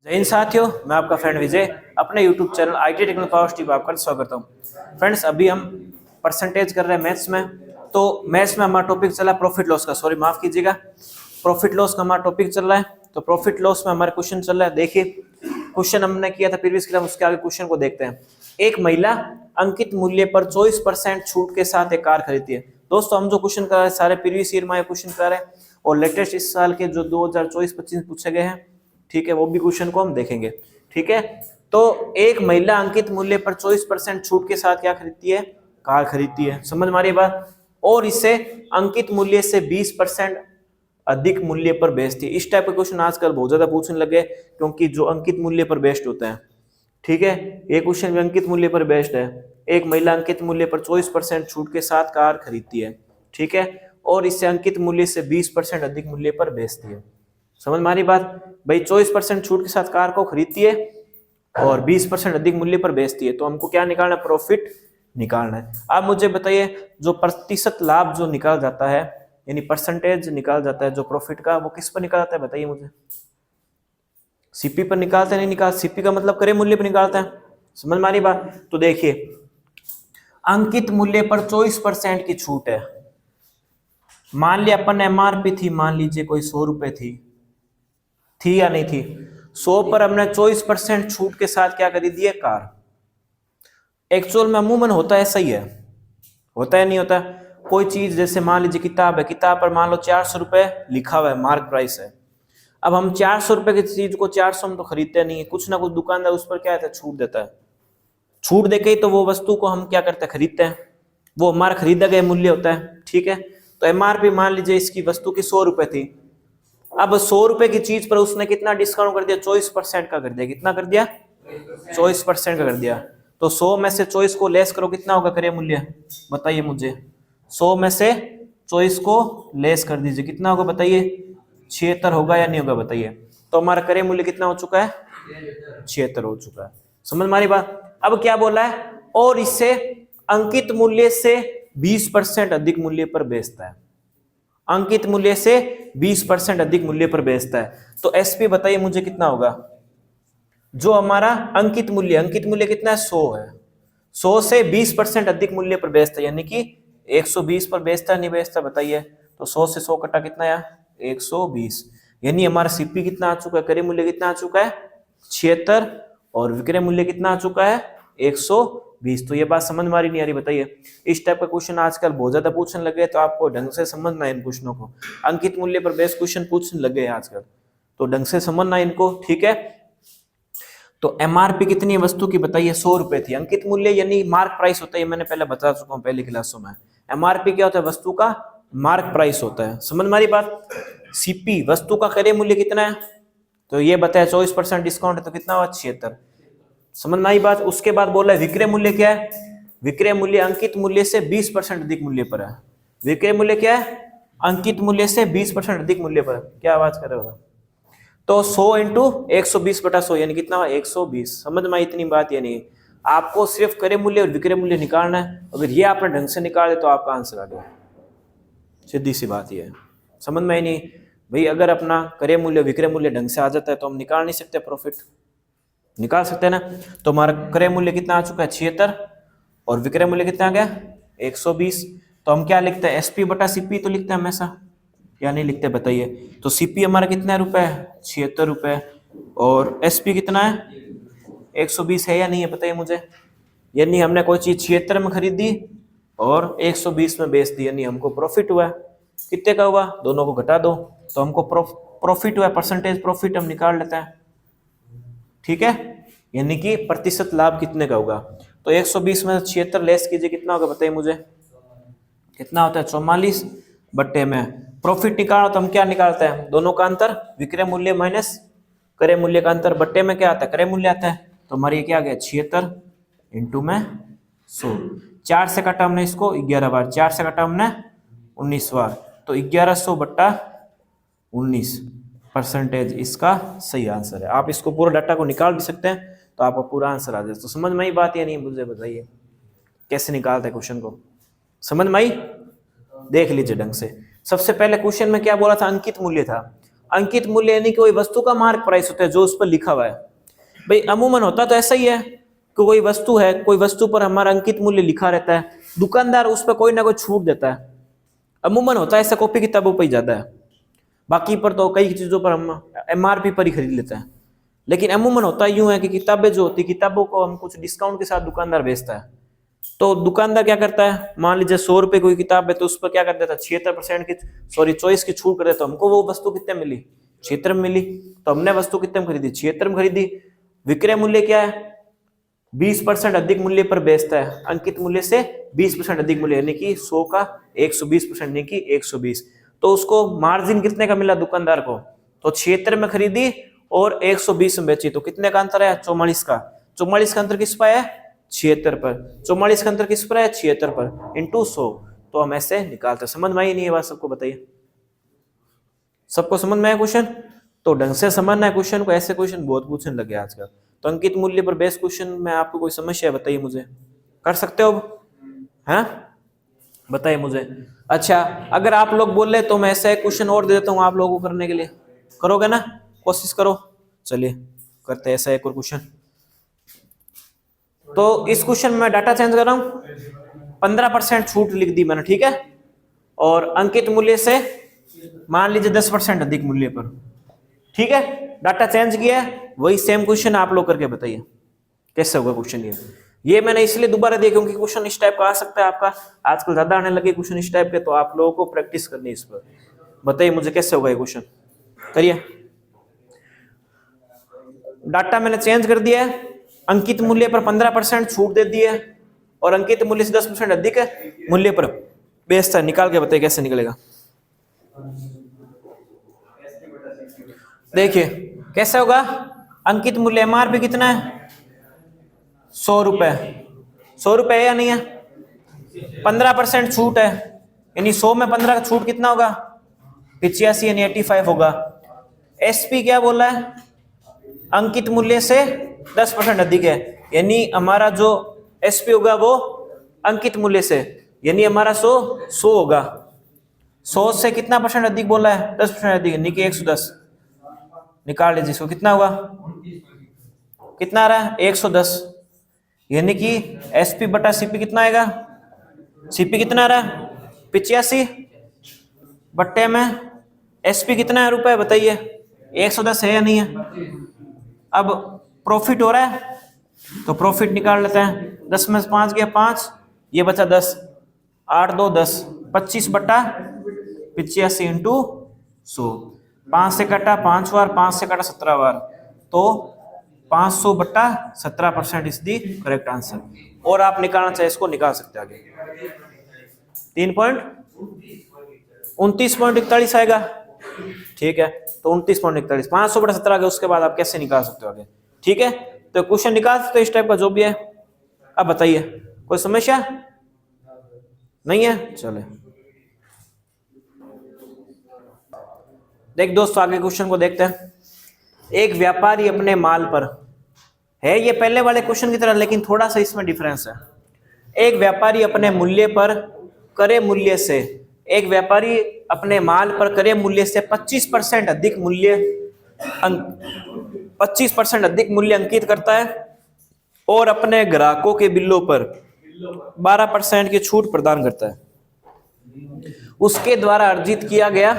जय हिंद साथियों, मैं आपका फ्रेंड विजय अपने YouTube channel IT technical power tip आपका स्वागत करता हूँ। फ्रेंड्स, अभी हम परसेंटेज कर रहे हैं मैथ्स में। तो मैथ्स में हमारा टॉपिक चला प्रॉफिट लॉस का, सॉरी माफ कीजिएगा, प्रॉफिट लॉस का हमारा टॉपिक चल रहा है। तो प्रॉफिट लॉस में हमारे क्वेश्चन चल रहा है। देखिए, क्वेश्चन हमने किया था प्रीवियस क्लास, उसके आगे क्वेश्चन को देखते हैं। एक महिला अंकित मूल्य पर 24% छूट के साथ एक कार खरीदती है। दोस्तों, हम जो क्वेश्चन कर रहे हैं सारे प्रीवियस ईयर में क्वेश्चन कर रहे हैं और लेटेस्ट इस साल के जो 2024-25 पूछे गए हैं, ठीक है, वो भी क्वेश्चन को हम देखेंगे। ठीक है, तो एक महिला अंकित मूल्य पर 24% छूट के साथ क्या खरीदती है? कार खरीदती है। समझ में आ रही है बात? और इसे अंकित मूल्य से 20% अधिक मूल्य पर बेचती है। इस टाइप के क्वेश्चन आजकल बहुत ज्यादा पूछने लगे, क्योंकि जो अंकित मूल्य पर बेस्ड होते हैं। ठीक है, ये क्वेश्चन अंकित मूल्य पर बेस्ड है। एक महिला अंकित मूल्य पर 24% छूट के साथ कार खरीदती है, ठीक है, और इसे अंकित मूल्य से 20% अधिक मूल्य पर बेचती है। समझ में आ रही बात भाई? 24% छूट के साथ कार को खरीदती है और 20% अधिक मूल्य पर बेचती है। तो हमको क्या निकालना है? प्रॉफिट निकालना है। आप मुझे बताइए, जो प्रतिशत लाभ जो निकाल जाता है, यानी परसेंटेज निकाल जाता है जो प्रॉफिट का, वो किस पर निकाल जाता है? बताइए मुझे। सीपी पर निकालते नहीं निकाल, सीपी का मतलब क्रय मूल्य पर निकालता है। समझ में आ रही बात? तो देखिए, अंकित मूल्य पर 24% की छूट है। मान लिया अपन एमआरपी थी, मान लीजिए कोई 100 रुपए थी या नहीं थी? 100 पर हमने 24% छूट के साथ क्या खरीदी है? कार। एक्चुअल में अमूमन होता है, सही है, होता है नहीं होता? कोई चीज जैसे मान लीजिए किताब है, किताब पर मान लो 400 रुपए लिखा हुआ है, मार्क प्राइस है। अब हम 400 रुपए की चीज को 400 में तो खरीदते नहीं है, कुछ ना कुछ दुकानदार उस पर क्या है, छूट देता है। छूट देके ही तो वो वस्तु को हम क्या करते हैं? खरीदते हैं। वो हमारा खरीदा गया मूल्य होता है। ठीक है, तो एमआरपी मान लीजिए इसकी वस्तु की 100 रुपए थी। अब 100 रुपए की चीज पर उसने कितना डिस्काउंट कर दिया? 24% का कर दिया। कितना कर दिया? 24% का कर दिया। तो 100 में से 24 को लेस करो, कितना होगा क्रय मूल्य? बताइए मुझे। 100 में से 24 को लेस कर दीजिए, कितना होगा बताइए? 76 होगा या नहीं होगा? बताइए। तो हमारा क्रय मूल्य कितना हो चुका है? 76 हो चुका है। समझ मारी बात? अब क्या बोला है? और इससे अंकित मूल्य से 20% अधिक मूल्य पर बेचता है। अंकित मूल्य से 20% अधिक मूल्य पर बेचता है। तो एसपी बताइए मुझे कितना होगा? जो हमारा अंकित मूल्य कितना है? 100 है। 100 से 20% अधिक मूल्य पर बेचता है, यानी कि 120 पर बेचता नहीं बेचता? बताइए। तो 100 से 100 कटा कितना आया? 120। यानी हमारा सीपी कितना आ चुका है? क्रय मूल्य कितना आ चुका है? 76। और विक्रय मूल्य कितना आ चुका है? 120। तो ये बात समझ में आ रही नहीं आ रही? बताइए। इस टाइप का क्वेश्चन आजकल बहुत ज्यादा पूछने लगे, तो आपको ढंग से समझना है इन क्वेश्चनों को। अंकित मूल्य पर बेस्ड क्वेश्चन पूछने लगे हैं आजकल, तो ढंग से समझना है इनको। ठीक है, तो एमआरपी कितनी वस्तु की? बताइए। 100 रुपए थी। अंकित मूल्य यानी मार्क प्राइस होता है, मैंने पहले बता चुका हूं पहली क्लासों में। एमआरपी क्या होता है? वस्तु का मार्क प्राइस होता है। समझ में आ रही बात? सीपी वस्तु का क्रय मूल्य कितना है? तो ये बताया 24% डिस्काउंट है, तो कितना हुआ? 76। समझ में आई बात? उसके बाद बोला विक्रय मूल्य क्या है? विक्रय मूल्य अंकित मूल्य से 20% अधिक मूल्य पर है। विक्रय मूल्य क्या है? अंकित मूल्य से 20% अधिक मूल्य पर। क्या आवाज कर रहे हो? तो 100 इंटू 120 बटा 100 यानी कितना हुआ? 120। समझ में आई इतनी बात? यानी आपको सिर्फ क्रय मूल्य और विक्रय मूल्य निकालना है। अगर ये आपने ढंग से निकाल दे तो आपका आंसर आ गया। सीधी सी बात ये है। समझ में आई नहीं भाई? अगर अपना क्रय मूल्य विक्रय मूल्य ढंग से आ जाता है तो हम निकाल नहीं सकते? प्रॉफिट निकाल सकते हैं ना? तो हमारा क्रय मूल्य कितना आ चुका है? 76। और विक्रय मूल्य कितना आ गया? 120। तो हम क्या लिखते हैं? एसपी बटा सीपी तो लिखते हैं हमेशा, या नहीं लिखते? बताइए। तो सीपी हमारा कितना रुपए? 76 रुपए। और एसपी कितना है? 120 है या नहीं है? बताइए मुझे। यानी हमने कोई चीज 76 में खरीदी और 120 में बेच दी, यानी हमको प्रॉफिट हुआ। कितने का हुआ? दोनों को घटा दो तो हमको प्रॉफिट हुआ। परसेंटेज प्रॉफिट हम निकाल लेते हैं। ठीक है, यानी कि प्रतिशत लाभ कितने का होगा? तो 120 में 76 लेस कीजिए, कितना होगा बताइए मुझे? कितना होता है? 44 बट्टे में प्रॉफिट निकालो तो हम क्या निकालते हैं? दोनों का अंतर, विक्रय मूल्य माइनस क्रय मूल्य का अंतर, बट्टे में क्या आता है? क्रय मूल्य आता है। तो हमारे ये क्या आ गया? 76 इंटू में 100। 4 से काटा हमने इसको 11 बार, 4 से काटा हमने 19 बार, तो 1100 बट्टा 19 परसेंटेज इसका सही आंसर है। आप इसको पूरा डाटा को निकाल भी सकते हैं तो आपका पूरा आंसर आ जाए। तो समझ में आई बात या नहीं? मुझे बताइए कैसे निकालते हैं क्वेश्चन को। समझ में आई? देख लीजिए ढंग से। सबसे पहले क्वेश्चन में क्या बोला था? अंकित मूल्य था। अंकित मूल्य यानी कि कोई वस्तु का मार्क प्राइस होता है जो उस पर लिखा हुआ है। भाई अमूमन होता तो ऐसा ही है कि कोई वस्तु है, कोई वस्तु पर हमारा अंकित मूल्य लिखा रहता है, दुकानदार उस पर कोई ना कोई छूट देता है। अमूमन होता है ऐसा कॉपी किताबों पर ही ज्यादा है, बाकी पर तो कई चीजों पर हम एमआरपी पर ही खरीद लेते हैं। लेकिन अमूमन होता यूं है कि किताबें जो होती, किताबों को हम कुछ डिस्काउंट के साथ दुकानदार बेचता है। तो दुकानदार क्या करता है, मान लीजिए 100 रुपए कोई किताब है तो उस पर क्या कर देता है 76% की 24 की छूट कर देता। हमको वो वस्तु कितने मिली, 76 में मिली, तो हमने वस्तु कितने में खरीदी, 76 में खरीदी। विक्रय मूल्य क्या है, 20% अधिक मूल्य पर बेचता है, अंकित मूल्य से 20% अधिक मूल्य यानी कि 100 का 120% यानी कि 120। तो उसको मार्जिन कितने का मिला दुकानदार को, तो 76 में खरीदी और 120 में बेची, तो कितने का अंतर है, 44 का। 44 का अंतर किस पर है, 76 पर। 44 का अंतर किस पर है, 76 पर, इंटू 100। तो हम ऐसे निकालते। समझ में आई नहीं है बात सबको, बताइए सबको समझ में आया क्वेश्चन? तो ढंग से समझना है क्वेश्चन को, ऐसे क्वेश्चन बहुत पूछने लगे आजकल। तो अंकित मूल्य पर बेस्ड क्वेश्चन में आपको कोई समस्या है बताइए मुझे, कर सकते हो अब, हैं बताइए मुझे। अच्छा अगर आप लोग बोल रहे तो मैं ऐसा एक क्वेश्चन और दे देता हूँ आप लोगों को करने के लिए, करोगे ना, कोशिश करो। चलिए करते हैं ऐसा एक और क्वेश्चन। तो इस क्वेश्चन में डाटा चेंज कर रहा हूं, 15% छूट लिख दी मैंने, ठीक है, और अंकित मूल्य से मान लीजिए 10% अधिक मूल्य पर, ठीक है, डाटा चेंज किया है। वही सेम क्वेश्चन आप लोग करके बताइए कैसे होगा क्वेश्चन। ये मैंने इसलिए दोबारा दिया क्योंकि क्वेश्चन इस टाइप का आ सकता है आपका, आजकल ज्यादा आने लगे क्वेश्चन इस टाइप के, तो आप लोगों को प्रैक्टिस करनी है इस पर। बताइए मुझे कैसे होगा ये क्वेश्चन, करिए। डाटा मैंने चेंज कर दिया है, अंकित मूल्य पर 15% छूट दे दी है और अंकित मूल्य से 10% अधिक है मूल्य पर बेचता है। निकाल के बताइए कैसे निकलेगा। देखिए कैसे होगा, अंकित मूल्य एमआरपी कितना है, 100 रुपए, 100 रुपए है या नहीं है, 15% छूट है यानी 100 में 15 का छूट कितना होगा, 85 यानी 85 होगा। एसपी क्या बोला है, अंकित मूल्य से 10% अधिक है, यानी हमारा जो एसपी होगा वो अंकित मूल्य से, यानी हमारा 100 होगा। 100 से कितना परसेंट अधिक बोला है, 10% अधिक, यानी कि 110। निकाल लीजिए इसको, कितना हुआ, कितना आ रहा है 110, यानी कि एसपी बटा सीपी कितना आएगा, सीपी कितना आ रहा है 85 बट्टे में एसपी कितना है रुपए, बताइए 110 है या नहीं है। अब प्रॉफिट हो रहा है तो प्रॉफिट निकाल लेते हैं, 10 में 5 गया 5, ये बचा 10, 8 2 10, 25 बट्टा 85 इंटू 100, 5 से कटा 5 बार, 5 से कटा 17 बार, तो 500 बट्टा 17% इज दी करेक्ट आंसर। और आप निकालना चाहे इसको निकाल सकते हैं आगे, 3.29.41 आएगा, ठीक है। तो 29.41, 500 बटा 17 आगे, उसके बाद आप कैसे निकाल सकते हो आगे, ठीक है। तो क्वेश्चन निकाल सकते हो इस टाइप का जो भी है। अब बताइए कोई समस्या नहीं है, चले देख दोस्तों आगे क्वेश्चन को देखते हैं। एक व्यापारी अपने माल पर, है ये पहले वाले क्वेश्चन की तरह लेकिन थोड़ा सा इसमें डिफरेंस है। एक व्यापारी अपने मूल्य पर क्रय मूल्य से, एक व्यापारी अपने माल पर क्रय मूल्य से 25% अधिक मूल्य 25% अधिक मूल्य अंकित करता है और अपने ग्राहकों के बिलों पर 12% की छूट प्रदान करता है। उसके द्वारा अर्जित किया गया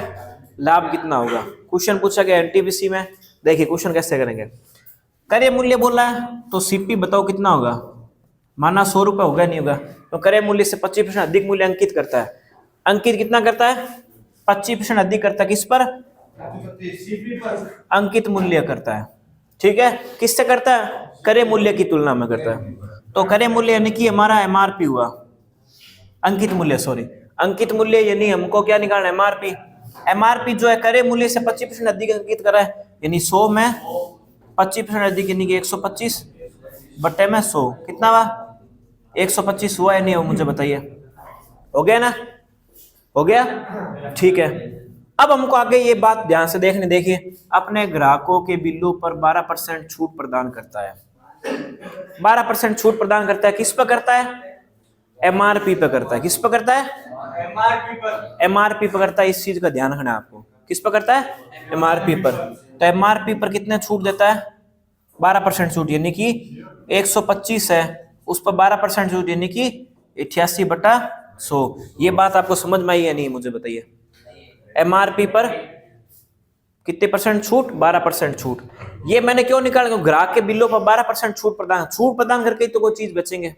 लाभ कितना होगा। क्वेश्चन पूछा गया एनटीपीसी में। देखिए क्वेश्चन कैसे करेंगे, क्रय मूल्य बोला है तो सीपी बताओ कितना होगा, माना 100 रुपए होगा नहीं होगा, तो क्रय मूल्य से 25% अधिक मूल्य अंकित करता है। अंकित कितना करता है, 25% अधिक करता है, किस पर, अंकित मूल्य करता है, ठीक है। किससे करता है, क्रय मूल्य की तुलना में करता है। तो क्रय मूल्य यानी कि हमारा एमआरपी हुआ, अंकित मूल्य सॉरी, अंकित मूल्य यानी हमको क्या निकालना है, एमआरपी। एमआरपी जो है क्रय मूल्य से 25% अधिक अंकित कर रहा है, यानी 100 में 25% अधिक यानी कि 125 बट्टे में 100, कितना हुआ 125 हुआ या नहीं हुआ, मुझे बताइए। हो गया ना, हो गया, ठीक है। अब हमको आगे ये बात ध्यान से देखने, देखिए अपने ग्राहकों के बिलों पर 12% छूट प्रदान करता है। 12% छूट प्रदान करता है, किस पर करता है, एमआरपी पे करता है। किस पर करता है, एमआरपी पर, एमआरपी पर करता है। इस चीज का ध्यान रखना है आपको, किस पर करता है? एमआरपी पर। तो एमआरपी पर कितने छूट देता है? 12% छूट, यानी कि 125 है, उस पर 12% छूट, यानी कि 88/100। ये बात आपको समझ में आई या नहीं, मुझे बताइए। एमआरपी पर कितने परसेंट छूट? 12% छूट। ये मैंने क्यों निकाला? ग्राहक के बिलों पर 12% छूट प्रदान करके तो कोई चीज बेचेंगे,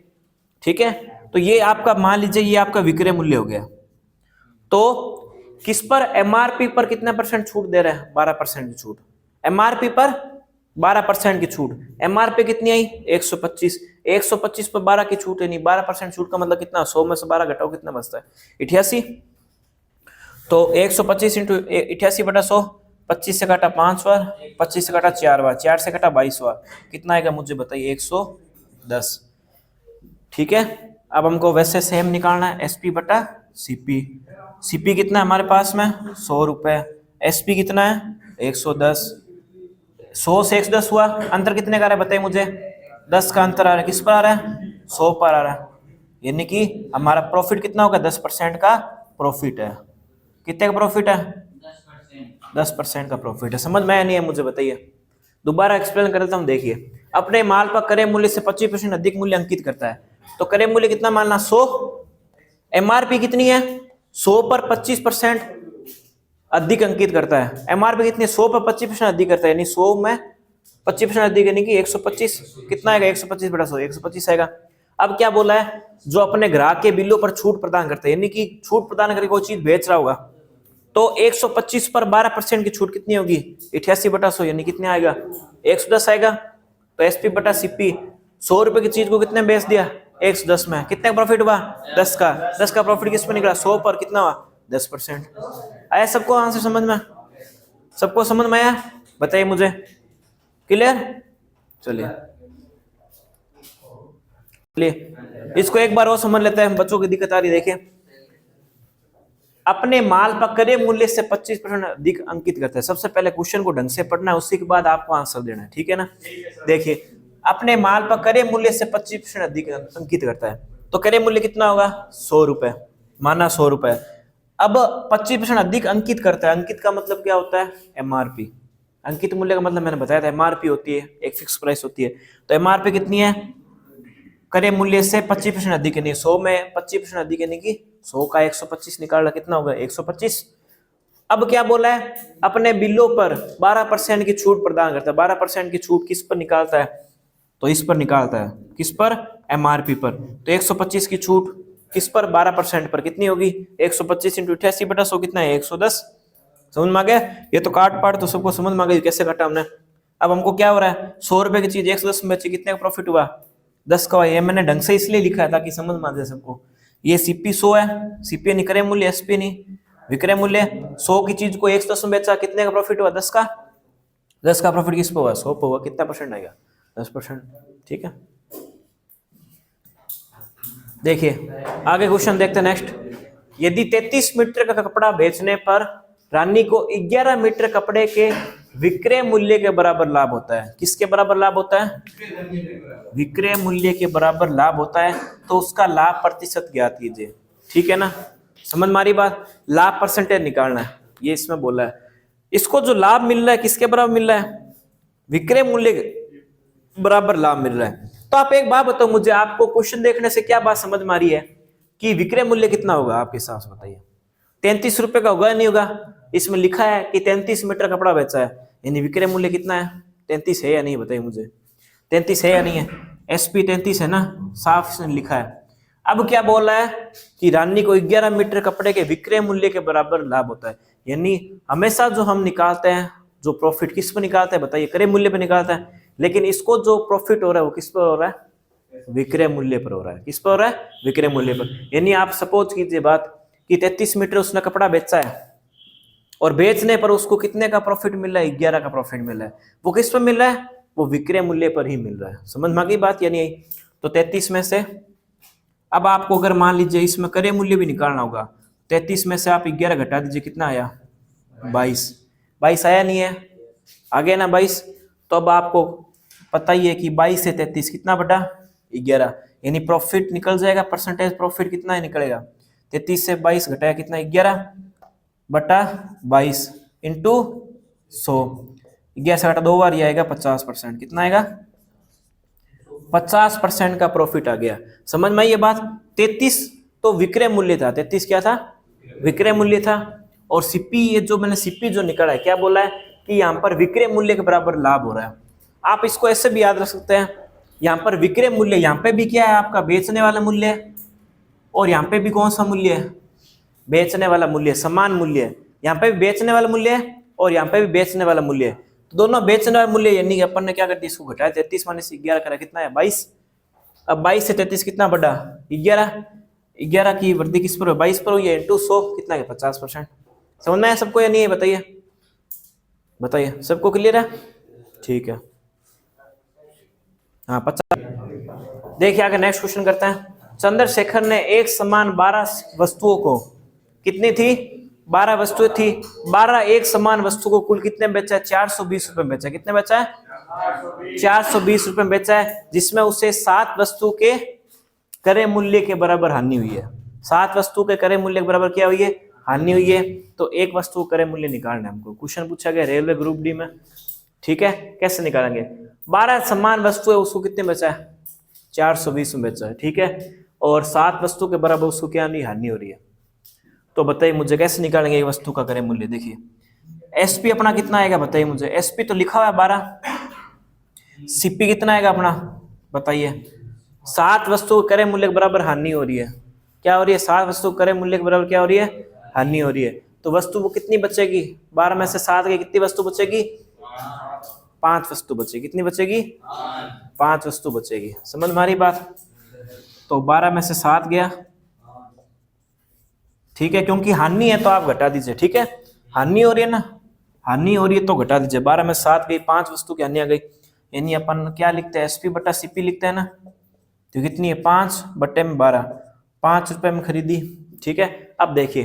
ठीक है। तो ये आपका मान लीजिए ये आपका विक्रय मूल्य हो गया। तो किस पर? एमआरपी पर कितना परसेंट छूट दे रहा है? 12% की छूट। एमआरपी पर 12% की छूट। एमआरपी कितनी आई? 125। 125 पर 12 की छूट है, नहीं 12% छूट का मतलब कितना? 100 में से 12 घटाओ, कितना बचता है? 88। तो 125 इंटू 88/100, 25 से काटा 5 बार, 25 से काटा 4 बार, 4 से काटा 22 बार, कितना आएगा मुझे बताइए? 110। ठीक है। अब हमको वैसे सेम निकालना है, SP/CP। CP कितना है हमारे पास में? 100 रुपए। SP कितना है? 110। 100 से 110 हुआ, अंतर कितने का आ रहा है बताइए मुझे? 10 का अंतर आ रहा है। किस पर आ रहा है? 100 पर आ रहा है। यानी कि हमारा प्रॉफिट कितना होगा? 10% का प्रॉफिट है। कितने का प्रॉफिट है? 10% का प्रॉफिट है। समझ में आया नहीं है मुझे बताइए? दोबारा एक्सप्लेन कर देता हूं, देखिए। अपने माल पर क्रय मूल्य से 25% अधिक मूल्य अंकित करता है। तो क्रय मूल्य कितना मानना? 100। एमआरपी कितनी है? 100 पर 25% अधिक अंकित करता है। एमआरपी कितनी है? 100 पर 25% अधिक करता है, यानी 100 में 25% अधिक, यानी कि 125। कितना आएगा? 125/100, 125 आएगा। अब क्या बोला है? जो अपने ग्राहक के बिलों पर छूट प्रदान करता है, यानी कि छूट प्रदान करके कोई चीज बेच रहा होगा, तो 125 पर 12% की छूट कितनी होगी? 88/100, यानी कितने आएगा? 110 आएगा। तो SP/CP 100 रुपए की चीज को कितने बेच दिया? 110 में। कितने का प्रॉफिट हुआ? 10 का। 10 का प्रॉफिट किस पे निकला? 100 पर कितना हुआ? 10%। आया सबको आंसर समझ में? सबको समझ में आया? बताइए मुझे। क्लियर? चलिए इसको एक बार और समझ लेते हैं, बच्चों की दिक्कत आ रही। देखिए, अपने माल पर क्रय मूल्य से 25% अधिक अंकित करता है। सबसे पहले क्वेश्चन को ढंग से पढ़ना है, उसी के बाद आपको आंसर देना है, ठीक है ना। देखिए, अपने माल पर क्रय मूल्य से 25% अधिक अंकित करता है, तो क्रय मूल्य कितना होगा? 100 रुपए, माना 100 रुपए। अब 25% अधिक अंकित करता है। अंकित का मतलब क्या होता है? एमआरपी। अंकित मूल्य का मतलब मैंने बताया था, एमआरपी होती है, एक फिक्स प्राइस होती है। तो एमआरपी कितनी है? क्रय मूल्य से 25% अधिक, यानी 100 में 25% अधिक, यानी कि 100 का 125 निकालना, कितना होगा? 125। अब क्या बोला है? अपने बिलों पर 12% की छूट प्रदान करता है। 12% की छूट किस पर निकालता है? तो इस पर निकालता है। किस पर? एमआरपी पर। तो 125 की छूट किस पर? 12% पर। कितनी होगी? 125 इंटू 88/100, कितना है? 110। समझ में आ गया? ये तो काट पाट तो सबको समझ में आ गई कैसे काटा हमने। अब हमको क्या हो रहा है? 100 रुपए की चीज 110 में बची, कितने का प्रॉफिट हुआ? 10 का। ये मैंने ढंग से इसलिए लिखा है ताकि समझ में आ जाए सबको। ये CP 100 है, CP नहीं क्रय मूल्य, SP नहीं विक्रय मूल्य। 100 की चीज को 110 में बेचा, कितने का प्रॉफिट हुआ? 10 का। 10 का प्रॉफिट किस पे हुआ? 100 पे हुआ। कितना परसेंट आएगा? 10%। ठीक है। देखिए आगे क्वेश्चन देखते हैं नेक्स्ट। यदि 33 मीटर का कपड़ा बेचने पर रानी को 11 मीटर कपड़े के विक्रय मूल्य के बराबर लाभ होता है। किसके बराबर लाभ होता है? विक्रय मूल्य के बराबर लाभ होता है। तो उसका लाभ प्रतिशत ज्ञात कीजिए। ठीक है ना, समझ मारी बात। लाभ परसेंटेज निकालना है, ये इसमें बोला है। इसको जो लाभ मिल रहा है किसके बराबर मिल रहा है? विक्रय मूल्य के बराबर लाभ मिल रहा है। तो आप एक बात बताओ मुझे, आपको क्वेश्चन देखने से क्या बात समझ में आ रही है कि विक्रय मूल्य कितना होगा आपके हिसाब से? बताइए। 33 रुपए का होगा या नहीं होगा? इसमें लिखा है कि 33 मीटर कपड़ा बेचा है, यानी विक्रय मूल्य कितना है? 33 है या नहीं? बताइए मुझे। 33 है या नहीं है? SP 33 है ना, साफ इसमें लिखा है। अब क्या बोल रहा है कि रानी को 11 मीटर कपड़े के विक्रय मूल्य के बराबर लाभ होता है। यानी हमेशा जो हम निकालते हैं, जो प्रॉफिट किस पर निकालते हैं? बताइए। क्रय मूल्य पर निकालता है। लेकिन इसको जो प्रॉफिट हो रहा है वो किस पर हो रहा है? विक्रय मूल्य पर हो रहा है। किस पर हो रहा है? विक्रय मूल्य पर। यानी आप सपोज कीजिए बात कि 33 मीटर उसने कपड़ा बेचा है और बेचने पर उसको कितने का प्रॉफिट मिल रहा है? 11 का प्रॉफिट मिल रहा है। वो किस पर मिल रहा है? वो विक्रय मूल्य पर ही मिल रहा है। समझ में आ गई बात या नहीं? तो 33 में से अब आपको अगर मान लीजिए इसमें क्रय मूल्य भी निकालना होगा, 33 में से आप 11 घटा दीजिए, कितना आया? 22। 22 आया नहीं है? आ गया ना 22। तो अब आपको पता ही है कि 22 से 33 कितना बटा 11, यानी प्रॉफिट निकल जाएगा। परसेंटेज प्रॉफिट कितना निकलेगा? 33 से 22 घटाया कितना? 11 बटा 22 इंटू 100, 11 से घटा 2 बार, ये आएगा 50%। कितना आएगा? 50% का प्रॉफिट आ गया। समझ में आई ये बात? 33 तो विक्रय मूल्य था, 33 क्या था? विक्रय मूल्य था। और सीपी, ये जो मैंने सीपी जो निकाला है, क्या बोला है कि यहाँ पर विक्रय मूल्य के बराबर लाभ हो रहा है। आप इसको ऐसे भी याद रख सकते हैं, यहाँ पर विक्रय मूल्य, यहाँ पे भी क्या है आपका? बेचने वाला मूल्य है, और यहाँ पे भी कौन सा मूल्य है? बेचने वाला मूल्य, समान मूल्य है। यहाँ पे भी बेचने वाला मूल्य है और यहाँ पे भी बेचने वाला मूल्य है, तो दोनों बेचने वाला मूल्य, यानी कि अपन ने क्या कर दिया, इसको घटाया, 33 माइनस 11 करा, कितना है? 22। अब 22 से 33 कितना बढ़ा? 11। 11 की वृद्धि किस पर? 22 पर हुई है, इंटू 100, कितना है? 50%। समझ में आया सबको या नहीं है? बताइए, बताइए, सबको क्लियर है? ठीक है, हाँ 50। देखिए आगे नेक्स्ट क्वेश्चन करते हैं। चंद्रशेखर ने एक समान 12 वस्तुओं को, कितनी थी? 12 वस्तुएं थी, 12 एक समान वस्तु को कुल कितने बेचा है? 420 रुपए बेचा है। कितने बेचा है? 420 रुपए बेचा है, जिसमें उसे 7 वस्तु के क्रय मूल्य के बराबर हानि हुई है। 7 वस्तु के क्रय मूल्य के बराबर क्या हुई है? हानि हुई है। तो एक वस्तु क्रय मूल्य निकालना है हमको। क्वेश्चन पूछा गया रेलवे ग्रुप डी में, ठीक है? कैसे निकालेंगे? 12 समान वस्तु है, उसको कितने बेचा है? 420 में बेचा है, ठीक है? और 7 वस्तु के बराबर उसको क्या नहीं हानि हो रही है। तो बताइए मुझे कैसे निकालेंगे एक वस्तु का क्रय मूल्य? देखिए एसपी अपना कितना आएगा बताइए मुझे। एसपी तो लिखा हुआ है 12, सीपी कितना आएगा अपना बताइए? 7 वस्तु के क्रय मूल्य के बराबर हानि हो रही है। क्या हो रही है? 7 वस्तु के क्रय मूल्य के बराबर क्या हो रही है? हानि हो रही है। तो वस्तु वो कितनी बचेगी? 12 में से 7 की कितनी वस्तु बचेगी? 5 वस्तु बचेगी। कितनी बचेगी? 5 वस्तु बचेगी। समझ में आ रही बात? तो 12 में से 7 गया, ठीक है? क्योंकि हानि है तो आप घटा दीजिए, ठीक है? हानि हो रही है ना, हानि हो रही है तो घटा दीजिए। 12 में 7 गई, 5 वस्तु की हानि आ गई, यानी अपन क्या लिखते हैं? एसपी बटा सीपी लिखते हैं ना। तो कितनी है? 5 बटे में 12, 5 रुपए में खरीदी, ठीक है? अब देखिए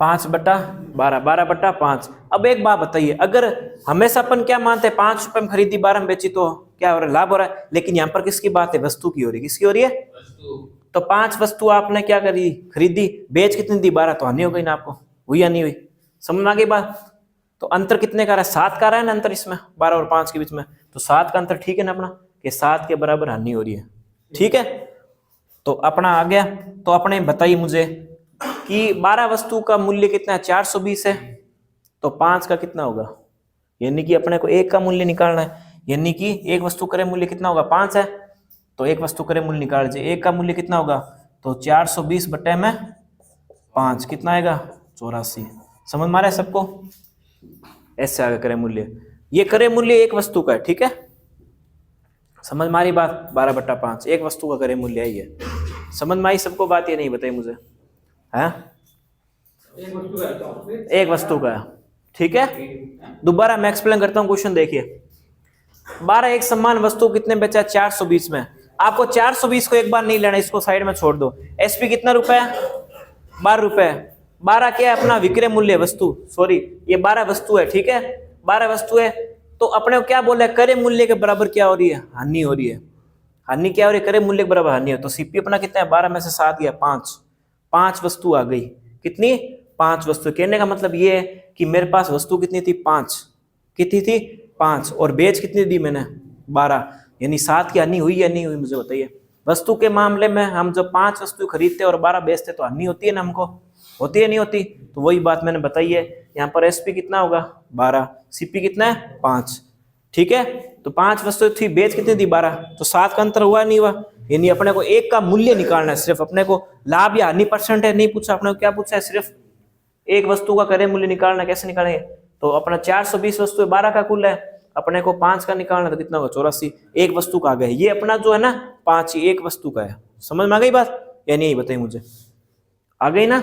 5 बटा 12, 12 बटा 5। अब एक बात बताइए, अगर हमेशा अपन क्या मानते हैं? 5 रुपए में खरीदी, 12 में बेची, तो क्या हो रहा है? लाभ हो रहा है। लेकिन यहाँ पर किसकी बात है? वस्तु की हो रही है। किसकी हो रही है? तो 5 वस्तु आपने क्या करी? खरीदी, बेच कितनी दी? 12, तो हानि हो गई ना आपको, हुई या नहीं हुई? समझ में आ गई बात? तो अंतर कितने का रहा है? 7 का रहा है ना अंतर इसमें, 12 और 5 के बीच में। तो 7 का अंतर, ठीक है ना अपना, कि 7 के बराबर हानि हो रही है, ठीक है? तो अपना आ गया। तो अपने बताइए मुझे कि 12 वस्तु का मूल्य कितना है? 420 है, तो 5 का कितना होगा? यानी कि अपने को एक का मूल्य निकालना है, यानी कि एक वस्तु क्रय मूल्य कितना होगा? 5 है, तो एक वस्तु क्रय मूल्य निकाल लीजिए। एक का मूल्य कितना होगा? तो 420 बटे में 5, कितना आएगा? 84। समझ में आ रहा है सबको? ऐसे आगे क्रय मूल्य, ये क्रय मूल्य एक वस्तु का है, ठीक है? समझ में आ रही बात? 12 बटा 5 एक वस्तु का क्रय मूल्य है। समझ में आई सबको बात? ये नहीं बताइए मुझे, है? एक वस्तु का है, ठीक है? दोबारा मैं एक्सप्लेन करता हूं क्वेश्चन। देखिए 12 एक समान वस्तु कितने बेचा? 420 में। आपको 420 को एक बार नहीं लेना, इसको साइड में छोड़ दो। एसपी कितना रुपए है? 12 रुपए। 12 क्या है अपना? विक्रय मूल्य वस्तु, सॉरी ये 12 वस्तु है, ठीक है? 12 वस्तु है, तो अपने को क्या बोला है? क्रय मूल्य के बराबर क्या हो रही है? हानि हो रही है। हानि क्या हो रही है? क्रय मूल्य के बराबर हानि है। तो सीपी अपना कितना है? 12 में से 7 गया, 5। 5 वस्तु आ गई, कितनी? 5 वस्तु। कहने का मतलब ये है कि मेरे पास वस्तु कितनी थी? 5। कितनी थी? 5। और बेच कितनी दी मैंने? 12, यानी 7 की हानि हुई या नहीं हुई? मुझे बताइए। वस्तु के मामले में हम जब 5 वस्तु खरीदते और 12 बेचते तो हानि होती है ना हमको? होती है नहीं होती? तो वही बात मैंने बताई है। यहाँ पर एसपी कितना होगा? 12, सीपी कितना है? 5, ठीक है? तो 5 वस्तु थी, बेच कितनी दी? 12, तो 7 का अंतर हुआ नहीं हुआ? यानी अपने को एक का मूल्य निकालना है सिर्फ। अपने को लाभ या हानि परसेंट है नहीं पूछा, अपने को क्या पूछा है? सिर्फ एक वस्तु का क्रय मूल्य निकालना। कैसे निकालेंगे? तो अपना 420 वस्तु 12 का कुल है, अपने को 5 का निकालना, तो कितना होगा? 84। एक वस्तु का आ गया, ये अपना जो है ना 5 ही एक वस्तु का है। समझ में आ गई बात या नहीं? बताइए मुझे, आ गई ना?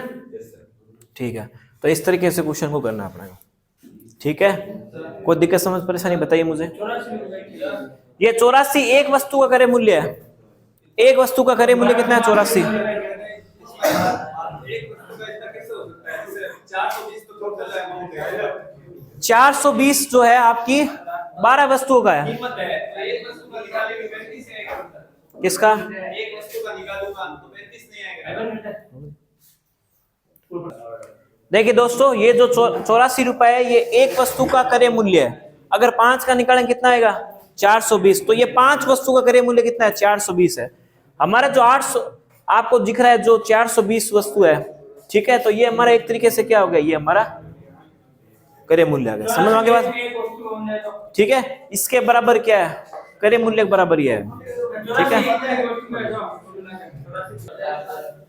ठीक है, तो इस तरीके से क्वेश्चन को करना है अपने को, ठीक है? कोई दिक्कत समझ परेशानी बताइए मुझे। ये 84 एक वस्तु का क्रय मूल्य है। एक वस्तु का क्रय मूल्य कितना है? 84। 420 जो है आपकी 12 वस्तुओं का है। किसका? देखिए दोस्तों, ये जो 84 रुपए है, ये एक वस्तु का क्रय मूल्य है। अगर 5 का निकालें कितना आएगा? 420। तो ये 5 वस्तु का क्रय मूल्य कितना है? 420 है। हमारा जो 800 आपको दिख रहा है, जो 420 वस्तु है, ठीक है, तो ये हमारा एक तरीके से क्या हो गया, ये हमारा क्रय मूल्य आ गया। समझ में आ गया बात? ठीक है, इसके बराबर क्या है? क्रय मूल्य के बराबर ही है। ठीक है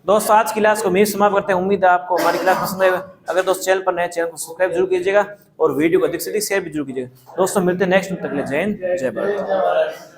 दोस्तों, आज की क्लास को मैं समाप्त करते हैं। उम्मीद है आपको हमारी क्लास पसंद आएगा। अगर दोस्त चैनल पर नए, चैनल को सब्सक्राइब जरूर कीजिएगा और वीडियो को अधिक से अधिक शेयर भी जरूर कीजिएगा। दोस्तों मिलते हैं नेक्स्ट तक के लिए। जय हिंद, जय भारत।